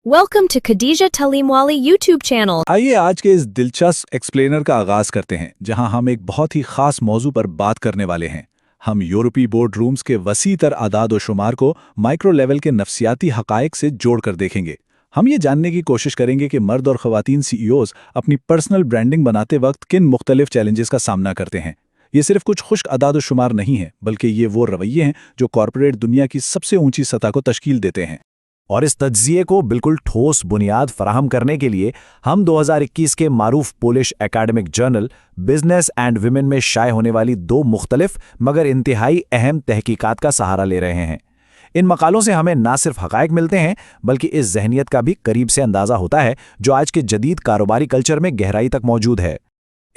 Welcome to Khadija Talimwali YouTube channel. आइए आज के इस दिलचस्प एक्सप्लेनर का आगाज करते हैं, जहां हम एक बहुत ही खास मौजू पर बात करने वाले हैं। हम यूरोपीय बोर्ड रूम्स के वसी तर आदाद व शुमार को माइक्रो लेवल के नफसियाती हकायक से जोड़कर देखेंगे। हम ये जानने की कोशिश करेंगे कि मर्द और ख़वातीन सीईओज़ अपनी पर्सनल ब्रांडिंग बनाते वक्त किन मुख्तलिफ चैलेंजेस का सामना करते हैं। ये सिर्फ कुछ खुश्क आदाद व शुमार नहीं है, बल्कि ये वो रवैये हैं जो कॉरपोरेट दुनिया की सबसे ऊंची सतह को तश्कील देते हैं। और इस तज्जिए को बिल्कुल ठोस बुनियाद फराहम करने के लिए हम 2021 के मारूफ Polish academic journal business and women में शाये होने वाली दो मुख्तलिफ मगर इंतहाई अहम तहकीकात का सहारा ले रहे हैं। इन मकालों से हमें ना सिर्फ हकायक मिलते हैं, बल्कि इस जहनियत का भी करीब से अंदाज़ा होता है जो आज के जदीद कारोबारी कल्चर में गहराई तक मौजूद है।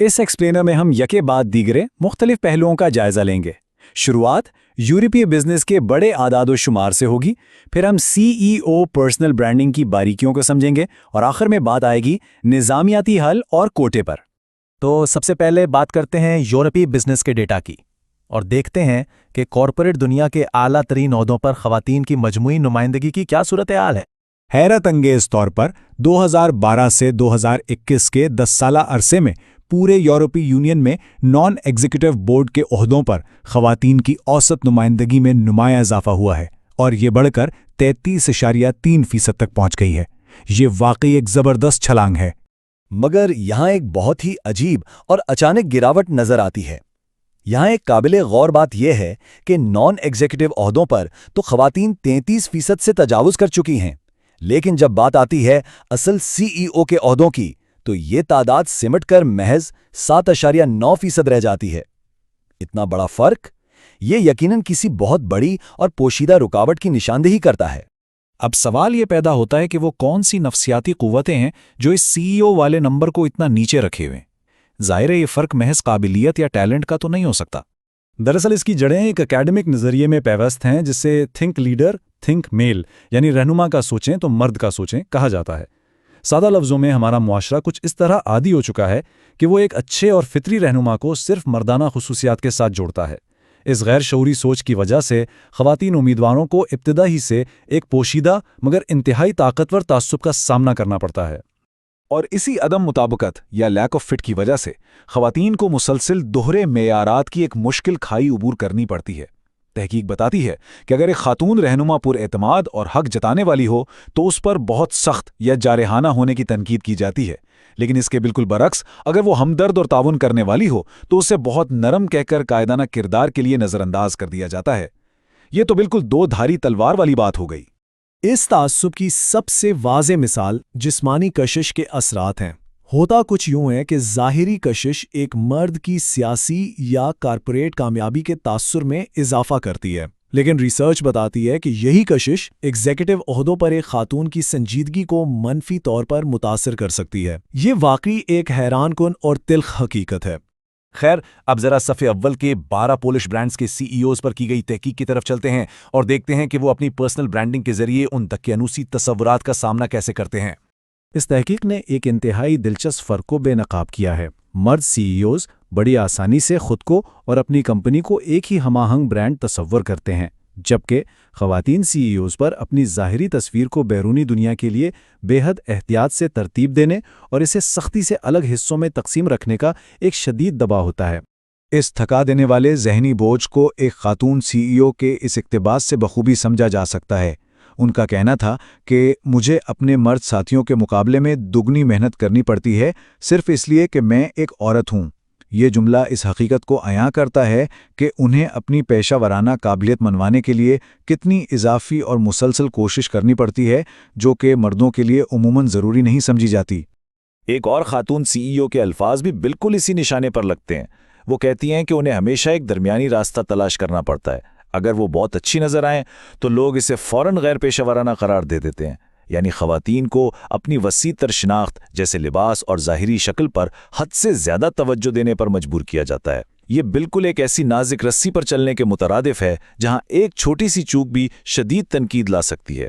इस एक्सप्लेनर में हम यके बाद दीगरे मुख्तलिफ पहलुओं का जायजा लेंगे। शुरुआत यूरोपीय बिजनेस के बड़े आदाद व शुमार से होगी, फिर हम सीईओ पर्सनल ब्रांडिंग की बारीकियों को समझेंगे और आखिर में बात आएगी निज़ामियाती हल और कोटे पर। तो सबसे पहले बात करते हैं यूरोपीय बिजनेस के डेटा की और देखते हैं कि कॉरपोरेट दुनिया के आला तरीन ओहदों पर ख़वातीन की मजमूई नुमाइंदगी की क्या सूरत हाल है। हैरत अंगेज तौर पर 2012 से 2021 के 10 साला अरसे में पूरे यूरोपीय यूनियन में नॉन एग्जीक्यूटिव बोर्ड के ओहदों पर ख़वातीन की औसत नुमाइंदगी में नुमाया इजाफा हुआ है और ये बढ़कर 33.3% तक पहुंच गई है। ये वाकई एक ज़बरदस्त छलांग है। मगर यहाँ एक बहुत ही अजीब और अचानक गिरावट नजर आती है। यहाँ एक काबिले गौर बात यह है कि नॉन एग्जीक्यूटिव ओहदों पर तो ख़वातीन 33% से तजावुज़ कर चुकी हैं, लेकिन जब बात आती है असल सीईओ के ओहदों की तो ये तादाद सिमट कर महज 7.9% रह जाती है। इतना बड़ा फर्क ये यकीनन किसी बहुत बड़ी और पोशीदा रुकावट की निशानदेही करता है। अब सवाल ये पैदा होता है कि वो कौन सी नफसियाती कुव्वतें हैं जो इस सीईओ वाले नंबर को इतना नीचे रखे हुए। ज़ाहिर है ये फ़र्क महज काबिलियत या टैलेंट का तो नहीं हो सकता। दरअसल इसकी जड़ें एक एकेडमिक नज़रिए में पैवस्त हैं, जिसे थिंक लीडर थिंक मेल यानी रहनुमा का सोचें तो मर्द का सोचें कहा जाता है। सादा लफ्ज़ों में हमारा मुआशरा कुछ इस तरह आदी हो चुका है कि वो एक अच्छे और फितरी रहनुमा को सिर्फ मर्दाना खुसूसियात के साथ जोड़ता है। इस गैर शऊरी सोच की वजह से ख़वातीन उम्मीदवारों को इब्तिदा ही से एक पोशीदा मगर इंतहाई ताकतवर तासुब का सामना करना पड़ता है, और इसी अदम मुताबिकत या लैक ऑफ फिट की वजह से ख़वातीन को मुसलसिल दोहरे मेयारात की एक मुश्किल खाई उबूर करनी पड़ती है। तहकीक बताती है कि अगर एक खातून रहनुमा पुरएतमाद और हक जताने वाली हो तो उस पर बहुत सख्त या जारहाना होने की तनकीद की जाती है, लेकिन इसके बिल्कुल बरक्स अगर वो हमदर्द और ताउन करने वाली हो तो उसे बहुत नरम कहकर कायदाना किरदार के लिए नज़रअंदाज कर दिया जाता है। ये तो बिल्कुल दो धारी तलवार वाली बात हो गई। इस तासुब की सबसे वाज़े मिसाल जिस्मानी कशिश के असरात हैं। होता कुछ यूं है कि ज़ाहिरी कशिश एक मर्द की सियासी या कॉरपोरेट कामयाबी के तासुर में इजाफा करती है, लेकिन रिसर्च बताती है कि यही कशिश एग्जीक्यूटिव ओहदों पर एक खातून की संजीदगी को मनफी तौर पर मुतासिर कर सकती है। ये वाकई एक हैरानकुन और तिल्ख हकीकत है। खैर, अब जरा सफ़े अव्वल के 12 पोलिश ब्रांड्स के सीईओज़ पर की गई तहकीक की तरफ चलते हैं और देखते हैं कि वो अपनी पर्सनल ब्रांडिंग के जरिए उन दक्यानूसी तसव्वुरात का सामना कैसे करते हैं। इस तहकीक ने एक इंतहाई दिलचस्प फ़र्क को बेनकाब किया है। मर्द सीईओज़ बड़ी आसानी से खुद को और अपनी कंपनी को एक ही हमाहंग ब्रांड तस्वर करते हैं, जबकि ख़वातीन सीईओज़ पर अपनी ज़ाहिरी तस्वीर को बैरूनी दुनिया के लिए बेहद एहतियात से तरतीब देने और इसे सख्ती से अलग हिस्सों में तकसीम रखने का एक शदीद दबाव होता है। इस थका देने वाले जहनी बोझ को एक खातून सीईओ के इस इक्तिबास से बखूबी समझा जा सकता है। उनका कहना था कि मुझे अपने मर्द साथियों के मुकाबले में दुगनी मेहनत करनी पड़ती है सिर्फ इसलिए कि मैं एक औरत हूँ। ये जुमला इस हकीकत को अयां करता है कि उन्हें अपनी पेशा वराना काबिलियत मनवाने के लिए कितनी इजाफी और मुसलसल कोशिश करनी पड़ती है, जो कि मर्दों के लिए उमूमन ज़रूरी नहीं समझी जाती। एक और खातून सीईओ के अल्फाज भी बिल्कुल इसी निशाने पर लगते हैं। वो कहती हैं कि उन्हें हमेशा एक दरमियानी रास्ता तलाश करना पड़ता है। अगर वो बहुत अच्छी नज़र आएँ तो लोग इसे फ़ौरन गैर पेशा वराना करार दे देते हैं, यानी ख़वातीन को अपनी वसी तर शिनाख्त जैसे लिबास और ज़ाहिरी शक्ल पर हद से ज़्यादा तवज्जो देने पर मजबूर किया जाता है। ये बिल्कुल एक ऐसी नाज़िक रस्सी पर चलने के मुतरादिफ है जहां एक छोटी सी चूक भी शदीद तनकीद ला सकती है।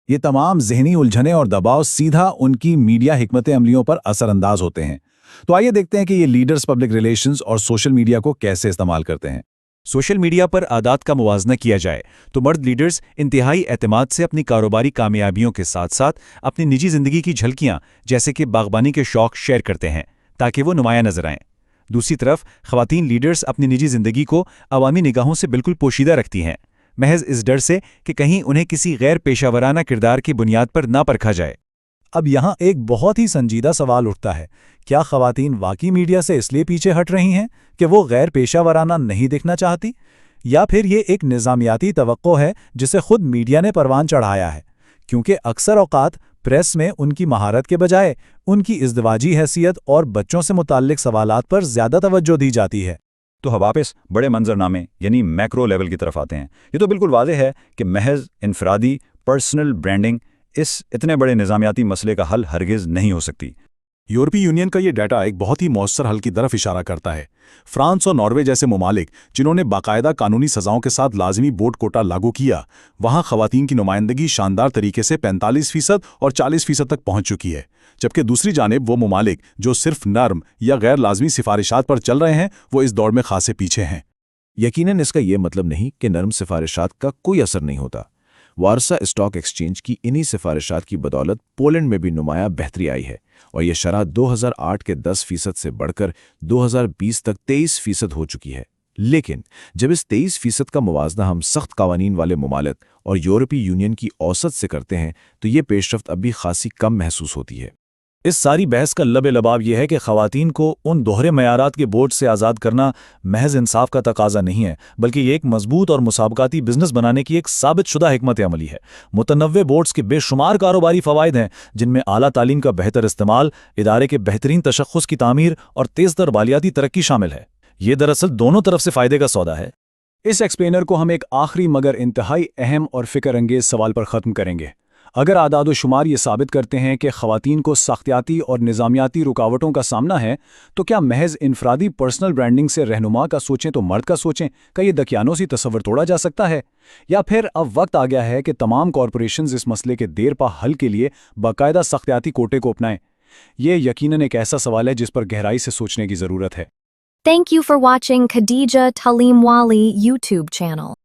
ये तमाम जहनी उलझने और दबाव सीधा उनकी मीडिया हिकमत अमलियों पर असरअंदाज होते हैं। तो आइए देखते हैं कि ये लीडर्स पब्लिक रिलेशंस और सोशल मीडिया को कैसे इस्तेमाल करते हैं। सोशल मीडिया पर आदात का मुवाजना किया जाए तो मर्द लीडर्स इंतहाई एतमाद से अपनी कारोबारी कामयाबियों के साथ साथ अपनी निजी ज़िंदगी की झलकियां जैसे कि बागबानी के शौक शेयर करते हैं ताकि वो नुमाया नजर आएं। दूसरी तरफ ख़वातीन लीडर्स अपनी निजी ज़िंदगी को अवामी निगाहों से बिल्कुल पोशीदा रखती हैं, महज इस डर से कि कहीं उन्हें किसी गैर पेशावराना किरदार की बुनियाद पर ना परखा जाए। अब यहाँ एक बहुत ही संजीदा सवाल उठता है, क्या ख़वातीन वाकई मीडिया से इसलिए पीछे हट रही हैं कि वो गैर पेशावराना नहीं दिखना चाहती, या फिर ये एक निज़ामियाती तवक्को है जिसे खुद मीडिया ने परवान चढ़ाया है? क्योंकि अक्सर औक़ात प्रेस में उनकी महारत के बजाय उनकी इज़्दिवाजी हैसियत और बच्चों से मुताल्लिक सवालात पर ज़्यादा तवज्जो दी जाती है। तो अब वापस बड़े मंजरनामे यानी मैक्रो लेवल की तरफ आते हैं। ये तो बिल्कुल वाज़ेह है कि महज इनफरादी पर्सनल ब्रांडिंग इस इतने बड़े निज़ामियाती मसले का हल हरगिज़ नहीं हो सकती। यूरोपीय यूनियन का ये डाटा एक बहुत ही मौसर हल की तरफ इशारा करता है। फ्रांस और नॉर्वे जैसे ममालिक जिन्होंने बाकायदा कानूनी सज़ाओं के साथ लाजमी वोट कोटा लागू किया, वहाँ ख़वातीन की नुमाइंदगी शानदार तरीके से 45% और 40% तक पहुँच चुकी है, जबकि दूसरी जानिब वो ममालिक जो सिर्फ नर्म या गैर लाजमी सिफारिशात पर चल रहे हैं वो इस दौड़ में खासे पीछे हैं। यकीनन इसका ये मतलब नहीं कि नरम सिफारिशात का कोई असर नहीं होता। वारसा स्टॉक एक्सचेंज की इन्हीं सिफारिशात की बदौलत पोलैंड में भी नुमाया बेहतरी आई है और ये शरह 2008 के 10% से बढ़कर 2020 तक 23% हो चुकी है। लेकिन जब इस 23% का मुवाजना हम सख्त कावानीन वाले ममालिक और यूरोपीय यूनियन की औसत से करते हैं तो ये पेशरफ्त अब भी खासी कम महसूस होती है। इस सारी बहस का लबे-लबाब यह है कि ख़वातीन को उन दोहरे मयारात के बोझ से आज़ाद करना महज इंसाफ का तकाजा नहीं है, बल्कि ये एक मजबूत और मुसाबकाती बिजनेस बनाने की एक साबित शुदा हिकमत अमली है। मुतनव्वे बोर्ड्स के बेशुमार कारोबारी फ़वाइद हैं, जिनमें आला तालीम का बेहतर इस्तेमाल, इदारे के बेहतरीन तशख़्ख़ुस की तामीर और तेज़तर बालियाती तरक्की शामिल है। ये दरअसल दोनों तरफ से फ़ायदे का सौदा है। इस एक्सप्लेनर को हम एक आखिरी मगर इंतहाई अहम और फ़िक्र अंगेज़ सवाल पर ख़त्म करेंगे। अगर आदाद व शुमार ये साबित करते हैं कि ख़वातीन को सख्तियाती और निज़ामियाती रुकावटों का सामना है, तो क्या महज इनफरादी पर्सनल ब्रांडिंग से रहनुमा का सोचें तो मर्द का सोचें का ये दकियानोसी तस्वर तोड़ा जा सकता है? या फिर अब वक्त आ गया है कि तमाम कॉरपोरेशंस इस मसले के देरपा हल के लिए बाकायदा सख्तियाती कोटे को अपनाएं? ये यकीनन एक ऐसा सवाल है जिस पर गहराई से सोचने की ज़रूरत है। Thank you for watching Khadija Talimwali YouTube channel.